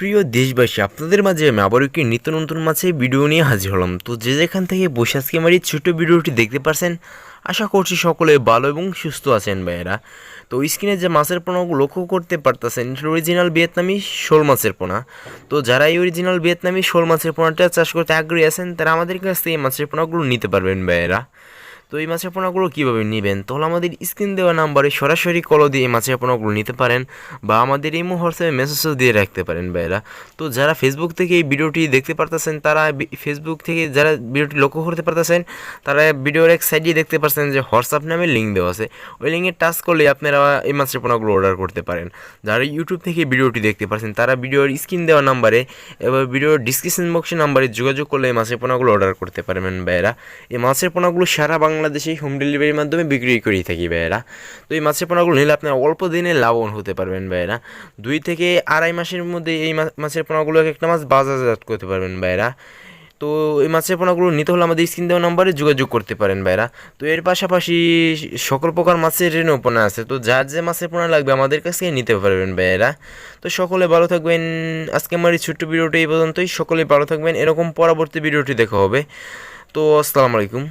প্রিয় দেশবাসী, আপনাদের মাঝে আমি আবার একটি নিত্য নতুন মাছে ভিডিও নিয়ে হাজির হলাম। তো যে যেখান থেকে বসে আজকে আমার এই ছোটো ভিডিওটি দেখতে পারছেন, আশা করছি সকলে ভালো এবং সুস্থ আছেন ভাইয়েরা। তো স্ক্রিনে যে মাছের পোনাগুলো লক্ষ্য করতে পারতেছেন, অরিজিনাল ভিয়েতনামি শোল মাছের পোনা। তো যারা এই অরিজিনাল ভিয়েতনামি শোল মাছের পোনাটা চাষ করতে আগ্রহী আছেন, তারা আমাদের কাছ থেকে এই মাছের পোনাগুলো নিতে পারবেন ভাইয়েরা। তো এই মাছের পোনাগুলো কীভাবে নেবেন, তাহলে আমাদের স্ক্রিন দেওয়া নাম্বারে সরাসরি কল দিয়ে এই মাছের পোনাগুলো নিতে পারেন, বা আমাদের এই হোয়াটসঅ্যাপে মেসেজও দিয়ে রাখতে পারেন ভাইয়েরা। তো যারা ফেসবুক থেকে এই ভিডিওটি দেখতে পারতেছেন, তারা ফেসবুক থেকে যারা ভিডিওটি লক্ষ্য করতে পারতেছেন, তারা ভিডিওর এক সাইডে দেখতে পাচ্ছেন যে হোয়াটসঅ্যাপ নামে লিঙ্ক দেওয়া আছে। ওই লিঙ্কে টাচ করলে আপনারা এই মাছের পোনাগুলো অর্ডার করতে পারেন। যারা ইউটিউব থেকে ভিডিওটি দেখতে পাচ্ছেন, তারা ভিডিওর স্ক্রিন দেওয়া নাম্বারে এবার ভিডিওর ডিসক্রিপশন বক্সের নাম্বারে যোগাযোগ করলে এই মাছের পোনাগুলো অর্ডার করতে পারবেন ভাইয়েরা। এই মাছের পোনাগুলো সারা বাংলাদেশে হোম ডেলিভারির মাধ্যমে বিক্রি করে থাকি ভাইয়েরা। তো এই মাছের পোনাগুলো নিলে আপনারা অল্প দিনে লাভবান হতে পারবেন ভাইয়েরা। 2 থেকে আড়াই মাসের মধ্যে এই মাছের পোনাগুলো একটা মাছ বাজারজাত করতে পারবেন ভাইয়েরা। তো এই মাছের পোনাগুলো নিতে হলে আমাদের স্ক্রিন দেওয়া নাম্বারে যোগাযোগ করতে পারেন ভাইয়েরা। তো এর পাশাপাশি সকল প্রকার মাছের রেণু পোনা আছে, তো যার যে মাছের পোনা লাগবে আমাদের কাছ থেকে নিতে পারবেন ভাইয়েরা। তো সকলে ভালো থাকবেন। আজকে আমার এই ছোট্ট ভিডিওটি এই পর্যন্তই। সকলে ভালো থাকবেন, এরকম পরবর্তী ভিডিওটি দেখা হবে। তো আসসালামু আলাইকুম।